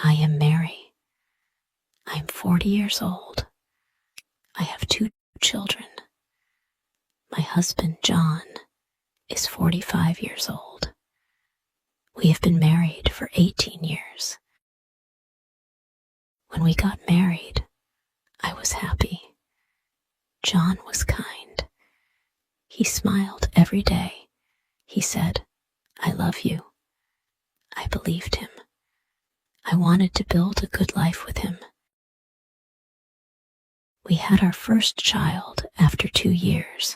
I am Mary. I'm 40 years old. I have 2 children. My husband, John, is 45 years old. We have been married for 18 years. When we got married, I was happy. John was kind. He smiled every day. He said, "I love you." I believed him. I wanted to build a good life with him. We had our first child after 2 years.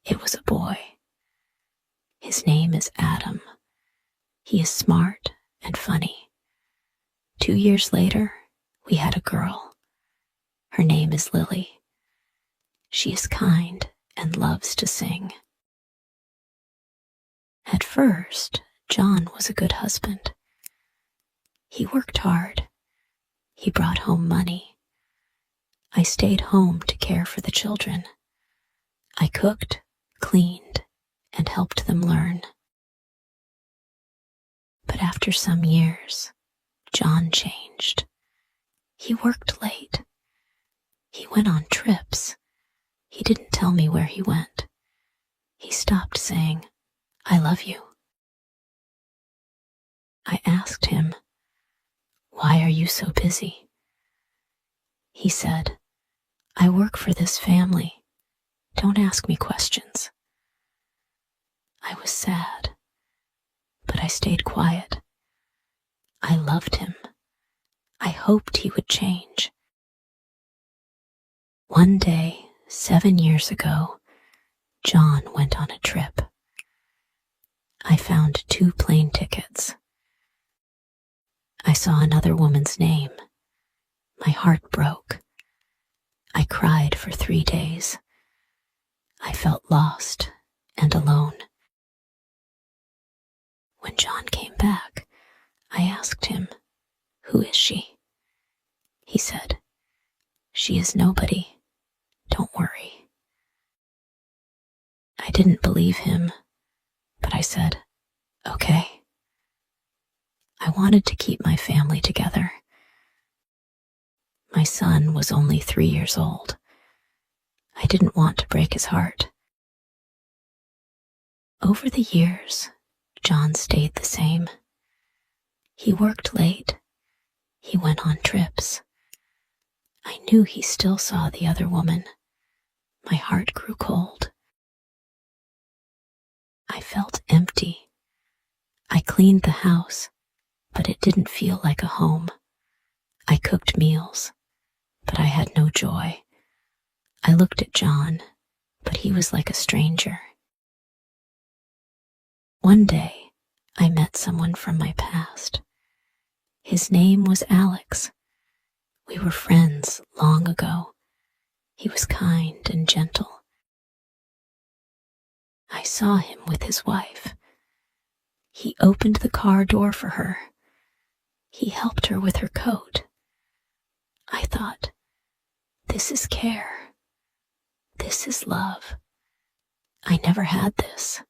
It was a boy. His name is Adam. He is smart and funny. 2 years later, we had a girl. Her name is Lily. She is kind and loves to sing. At first, John was a good husband. He worked hard. He brought home money. I stayed home to care for the children. I cooked, cleaned, and helped them learn. But after some years, John changed. He worked late. He went on trips. He didn't tell me where he went. He stopped saying, "I love you." I asked him, "Why are you so busy?" He said, "I work for this family. Don't ask me questions." I was sad, but I stayed quiet. I loved him. I hoped he would change. One day, 7 years ago, John went on a trip. I found 2 plane tickets. I saw another woman's name. My heart broke. I cried for 3 days. I felt lost and alone. When John came back, I asked him, "Who is she?" He said, "She is nobody. Don't worry." I didn't believe him, but I said, "Okay." I wanted to keep my family together. My son was only 3 years old. I didn't want to break his heart. Over the years, John stayed the same. He worked late. He went on trips. I knew he still saw the other woman. My heart grew cold. I felt empty. I cleaned the house, but it didn't feel like a home. I cooked meals, but I had no joy. I looked at John, but he was like a stranger. One day, I met someone from my past. His name was Alex. We were friends long ago. He was kind and gentle. I saw him with his wife. He opened the car door for her. He helped her with her coat. I thought, this is care. This is love. I never had this.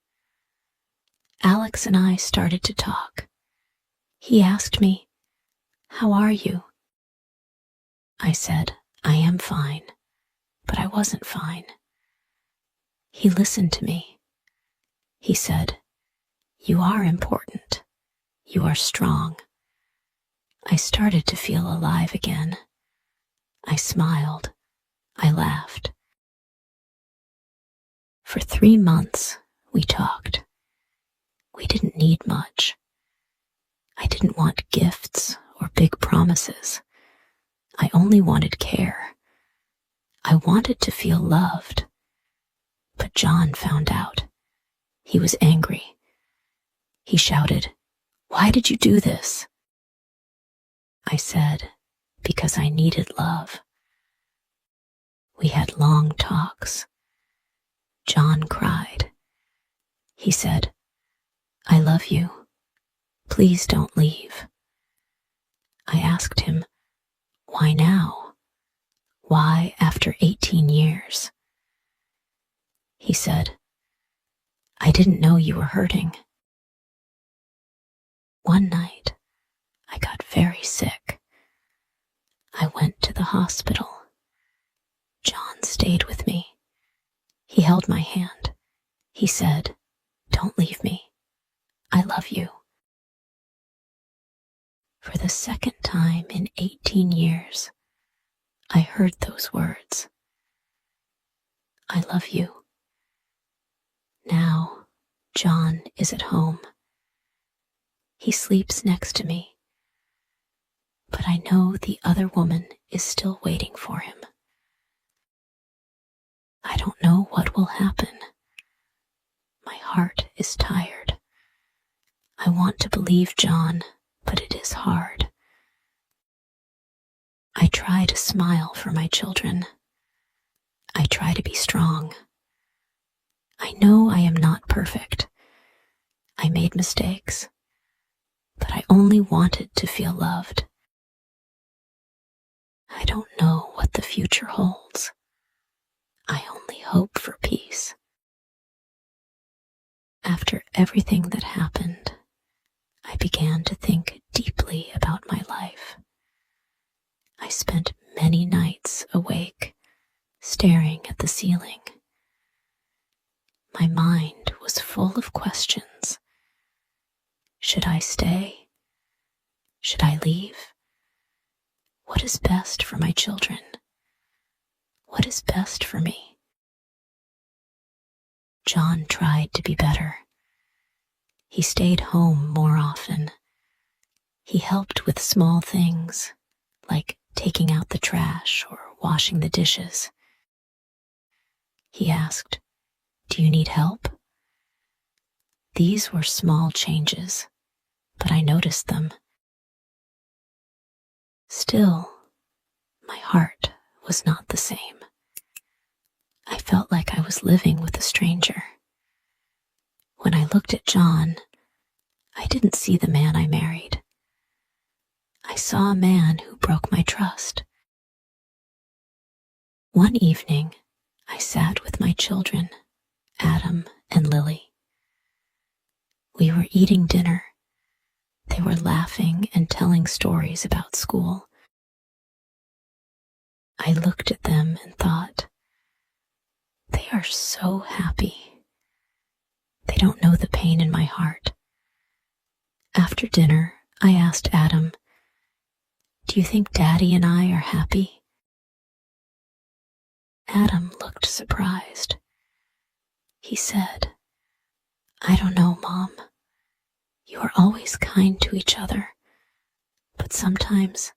Alex and I started to talk. He asked me, "How are you?" I said, "I am fine," but I wasn't fine. He listened to me. He said, "You are important. You are strong." I started to feel alive again. I smiled. I laughed. For 3 months, we talked. We didn't need much. I didn't want gifts or big promises. I only wanted care. I wanted to feel loved. But John found out. He was angry. He shouted, "Why did you do this?" I said, "Because I needed love." We had long talks. John cried. He said, "I love you. Please don't leave." I asked him, "Why now? Why after 18 years?" He said, "I didn't know you were hurting." One night, I got very hospital, John stayed with me. He held my hand. He said, "Don't leave me. I love you." For the second time in 18 years, I heard those words. I love you. Now, John is at home. He sleeps next to me, but I know the other woman is still waiting for him. I don't know what will happen. My heart is tired. I want to believe John, but it is hard. I try to smile for my children. I try to be strong. I know I am not perfect. I made mistakes, but I only wanted to feel loved. I don't know what the future holds. I only hope for peace. After everything that happened, I began to think deeply about my life. I spent many nights awake, staring at the ceiling. My mind was full of questions. Should I stay? Should I leave? What is best for my children? What is best for me? John tried to be better. He stayed home more often. He helped with small things, like taking out the trash or washing the dishes. He asked, "Do you need help?" These were small changes, but I noticed them. Still, my heart was not the same. I felt like I was living with a stranger. When I looked at John, I didn't see the man I married. I saw a man who broke my trust. One evening, I sat with my children, Adam and Lily. We were eating dinner. They were laughing and telling stories about school. I looked at them and thought, they are so happy. They don't know the pain in my heart. After dinner, I asked Adam, "Do you think Daddy and I are happy?" Adam looked surprised. He said, "I don't know, Mom. You are always kind to each other, but sometimes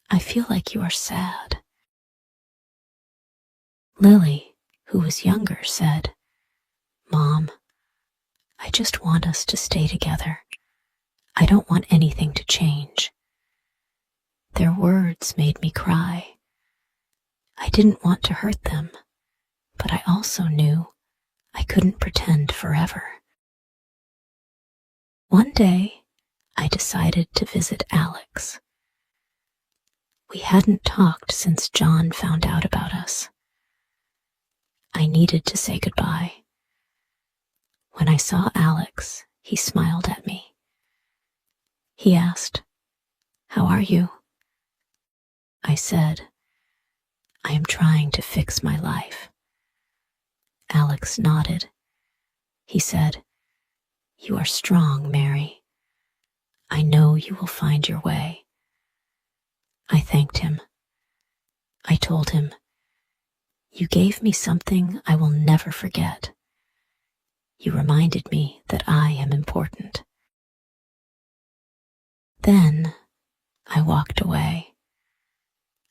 I feel like you are sad." Lily, who was younger, said, "Mom, I just want us to stay together. I don't want anything to change." Their words made me cry. I didn't want to hurt them, but I also knew I couldn't pretend forever. One day, I decided to visit Alex. We hadn't talked since John found out about us. I needed to say goodbye. When I saw Alex, he smiled at me. He asked, "How are you?" I said, "I am trying to fix my life." Alex nodded. He said, "You are strong, Mary. I know you will find your way." I thanked him. I told him, "You gave me something I will never forget. You reminded me that I am important." Then I walked away.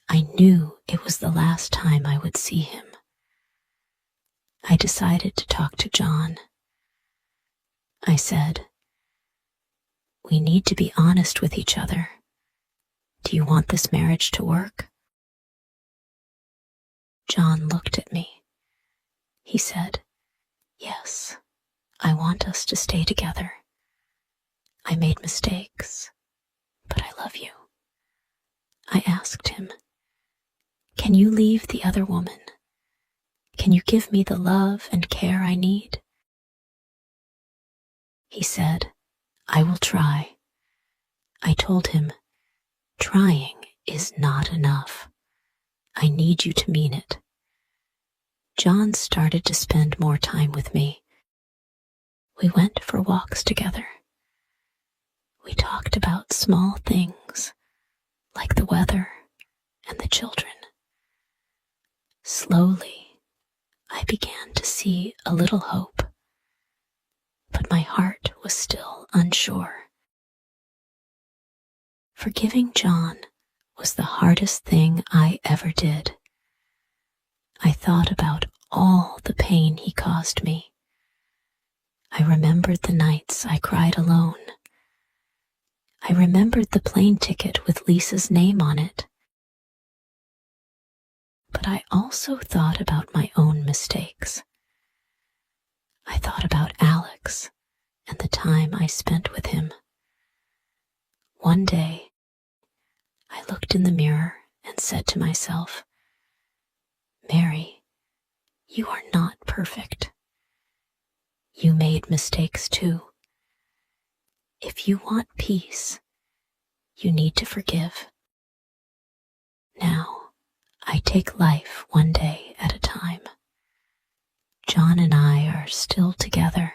I knew it was the last time I would see him. I decided to talk to John. I said, "We need to be honest with each other. Do you want this marriage to work?" John looked at me. He said, "Yes, I want us to stay together. I made mistakes, but I love you." I asked him, "Can you leave the other woman? Can you give me the love and care I need?" He said, "I will try." I told him, trying is not enough. I need you to mean it. John started to spend more time with me. We went for walks together. We talked about small things, like the weather and the children. Slowly, I began to see a little hope, but my heart was still unsure. Forgiving John was the hardest thing I ever did. I thought about all the pain he caused me. I remembered the nights I cried alone. I remembered the plane ticket with Lisa's name on it. But I also thought about my own mistakes. I thought about Alex and the time I spent with him. One day, I looked in the mirror and said to myself, Mary, you are not perfect. You made mistakes too. If you want peace, you need to forgive. Now, I take life one day at a time. John and I are still together,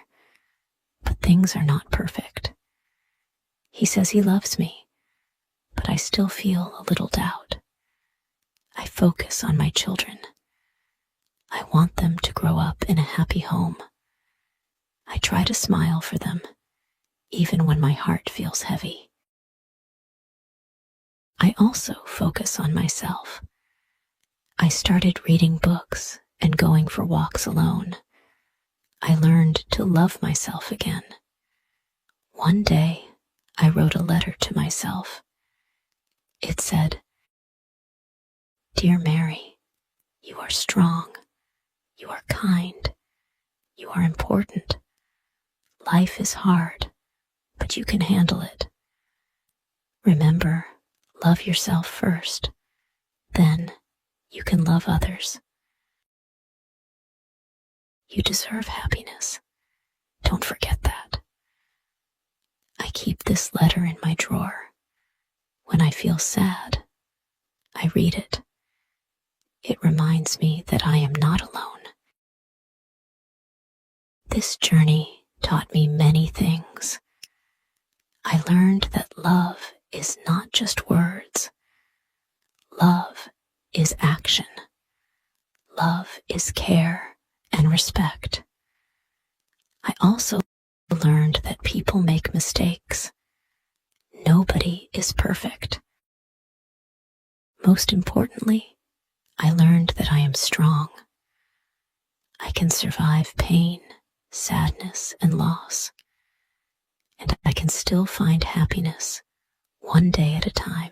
but things are not perfect. He says he loves me, but I still feel a little doubt. I focus on my children. I want them to grow up in a happy home. I try to smile for them, even when my heart feels heavy. I also focus on myself. I started reading books and going for walks alone. I learned to love myself again. One day, I wrote a letter to myself. It said, Dear Mary, you are strong. You are kind. You are important. Life is hard, but you can handle it. Remember, love yourself first. Then you can love others. You deserve happiness. Don't forget that. I keep this letter in my drawer. When I feel sad, I read it. It reminds me that I am not alone. This journey taught me many things. I learned that love is not just words. Love is action. Love is care and respect. I also learned that people make mistakes. Nobody is perfect. Most importantly, I learned that I am strong. I can survive pain, sadness, and loss, and I can still find happiness one day at a time.